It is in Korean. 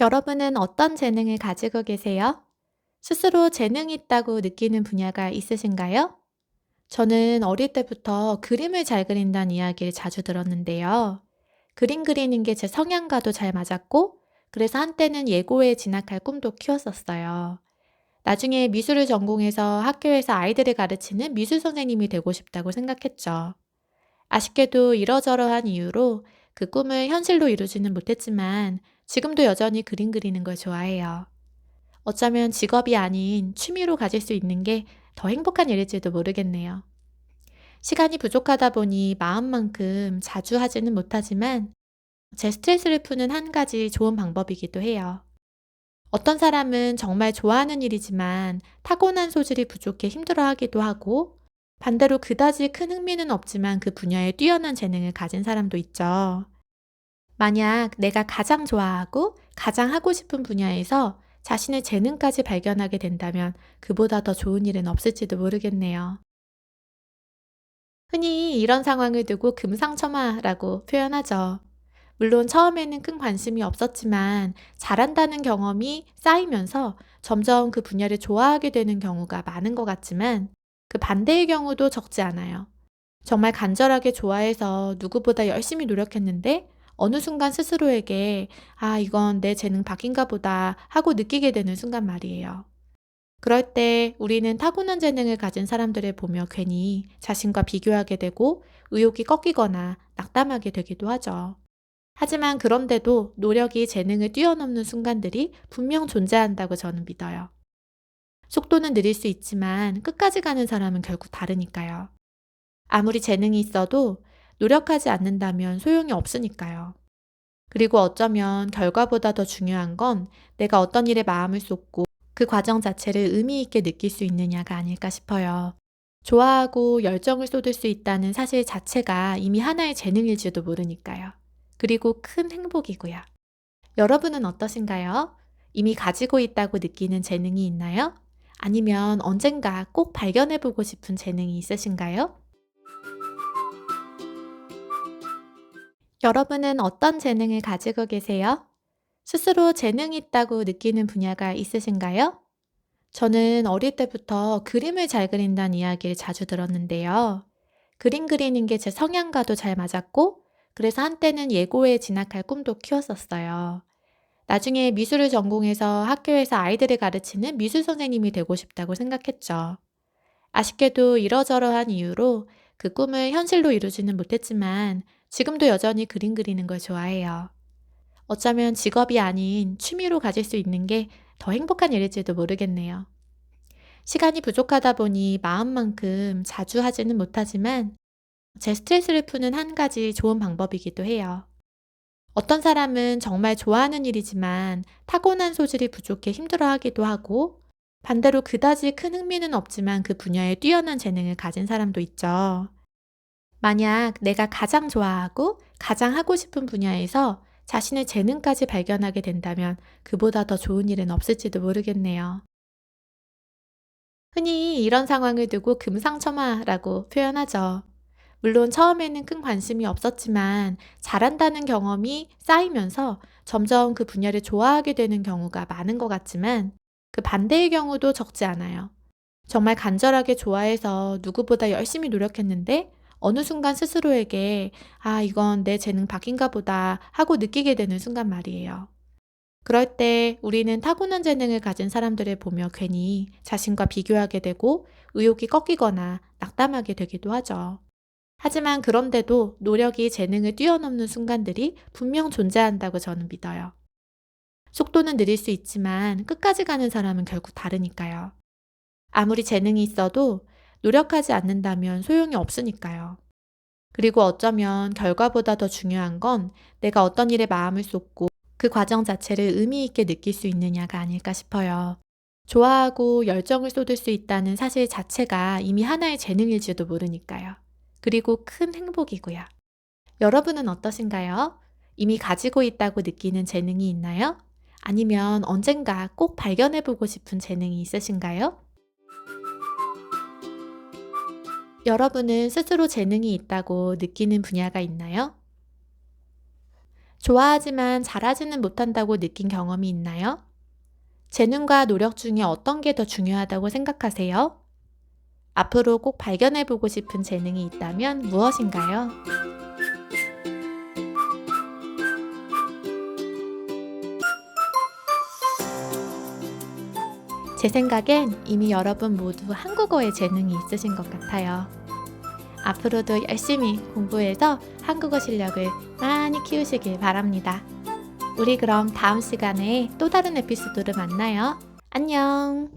여러분은 어떤 재능을 가지고 계세요? 스스로 재능이 있다고 느끼는 분야가 있으신가요? 저는 어릴 때부터 그림을 잘 그린다는 이야기를 자주 들었는데요. 그림 그리는 게 제 성향과도 잘 맞았고, 그래서 한때는 예고에 진학할 꿈도 키웠었어요. 나중에 미술을 전공해서 학교에서 아이들을 가르치는 미술 선생님이 되고 싶다고 생각했죠. 아쉽게도 이러저러한 이유로 그 꿈을 현실로 이루지는 못했지만, 지금도 여전히 그림 그리는 걸 좋아해요. 어쩌면 직업이 아닌 취미로 가질 수 있는 게 더 행복한 일일지도 모르겠네요. 시간이 부족하다 보니 마음만큼 자주 하지는 못하지만 제 스트레스를 푸는 한 가지 좋은 방법이기도 해요. 어떤 사람은 정말 좋아하는 일이지만 타고난 소질이 부족해 힘들어하기도 하고, 반대로 그다지 큰 흥미는 없지만 그 분야에 뛰어난 재능을 가진 사람도 있죠. 만약 내가 가장 좋아하고 가장 하고 싶은 분야에서 자신의 재능까지 발견하게 된다면 그보다 더 좋은 일은 없을지도 모르겠네요. 흔히 이런 상황을 두고 금상첨화라고 표현하죠. 물론 처음에는 큰 관심이 없었지만 잘한다는 경험이 쌓이면서 점점 그 분야를 좋아하게 되는 경우가 많은 것 같지만, 그 반대의 경우도 적지 않아요. 정말 간절하게 좋아해서 누구보다 열심히 노력했는데 어느 순간 스스로에게 '아 이건 내 재능 밖인가 보다.' 하고 느끼게 되는 순간 말이에요. 그럴 때 우리는 타고난 재능을 가진 사람들을 보며 괜히 자신과 비교하게 되고 의욕이 꺾이거나 낙담하게 되기도 하죠. 하지만 그런데도 노력이 재능을 뛰어넘는 순간들이 분명 존재한다고 저는 믿어요. 속도는 느릴 수 있지만 끝까지 가는 사람은 결국 다르니까요. 아무리 재능이 있어도 노력하지 않는다면 소용이 없으니까요. 그리고 어쩌면 결과보다 더 중요한 건 내가 어떤 일에 마음을 쏟고 그 과정 자체를 의미 있게 느낄 수 있느냐가 아닐까 싶어요. 좋아하고 열정을 쏟을 수 있다는 사실 자체가 이미 하나의 재능일지도 모르니까요. 그리고 큰 행복이고요. 여러분은 어떠신가요? 이미 가지고 있다고 느끼는 재능이 있나요? 아니면 언젠가 꼭 발견해보고 싶은 재능이 있으신가요? 여러분은 어떤 재능을 가지고 계세요? 스스로 재능이 있다고 느끼는 분야가 있으신가요? 저는 어릴 때부터 그림을 잘 그린다는 이야기를 자주 들었는데요. 그림 그리는 게 제 성향과도 잘 맞았고, 그래서 한때는 예고에 진학할 꿈도 키웠었어요. 나중에 미술을 전공해서 학교에서 아이들을 가르치는 미술 선생님이 되고 싶다고 생각했죠. 아쉽게도 이러저러한 이유로 그 꿈을 현실로 이루지는 못했지만 지금도 여전히 그림 그리는 걸 좋아해요. 어쩌면 직업이 아닌 취미로 가질 수 있는 게 더 행복한 일일지도 모르겠네요. 시간이 부족하다 보니 마음만큼 자주 하지는 못하지만 제 스트레스를 푸는 한 가지 좋은 방법이기도 해요. 어떤 사람은 정말 좋아하는 일이지만 타고난 소질이 부족해 힘들어하기도 하고, 반대로 그다지 큰 흥미는 없지만 그 분야에 뛰어난 재능을 가진 사람도 있죠. 만약 내가 가장 좋아하고 가장 하고 싶은 분야에서 자신의 재능까지 발견하게 된다면 그보다 더 좋은 일은 없을지도 모르겠네요. 흔히 이런 상황을 두고 금상첨화라고 표현하죠. 물론 처음에는 큰 관심이 없었지만 잘한다는 경험이 쌓이면서 점점 그 분야를 좋아하게 되는 경우가 많은 것 같지만, 그 반대의 경우도 적지 않아요. 정말 간절하게 좋아해서 누구보다 열심히 노력했는데 어느 순간 스스로에게 '아 이건 내 재능 밖인가 보다.' 하고 느끼게 되는 순간 말이에요. 그럴 때 우리는 타고난 재능을 가진 사람들을 보며 괜히 자신과 비교하게 되고 의욕이 꺾이거나 낙담하게 되기도 하죠. 하지만 그런데도 노력이 재능을 뛰어넘는 순간들이 분명 존재한다고 저는 믿어요. 속도는 느릴 수 있지만 끝까지 가는 사람은 결국 다르니까요. 아무리 재능이 있어도 노력하지 않는다면 소용이 없으니까요. 그리고 어쩌면 결과보다 더 중요한 건 내가 어떤 일에 마음을 쏟고 그 과정 자체를 의미 있게 느낄 수 있느냐가 아닐까 싶어요. 좋아하고 열정을 쏟을 수 있다는 사실 자체가 이미 하나의 재능일지도 모르니까요. 그리고 큰 행복이고요. 여러분은 어떠신가요? 이미 가지고 있다고 느끼는 재능이 있나요? 아니면 언젠가 꼭 발견해보고 싶은 재능이 있으신가요? 여러분은 스스로 재능이 있다고 느끼는 분야가 있나요? 좋아하지만 잘하지는 못한다고 느낀 경험이 있나요? 재능과 노력 중에 어떤 게 더 중요하다고 생각하세요? 앞으로 꼭 발견해보고 싶은 재능이 있다면 무엇인가요? 제 생각엔 이미 여러분 모두 한국어에 재능이 있으신 것 같아요. 앞으로도 열심히 공부해서 한국어 실력을 많이 키우시길 바랍니다. 우리 그럼 다음 시간에 또 다른 에피소드로 만나요. 안녕!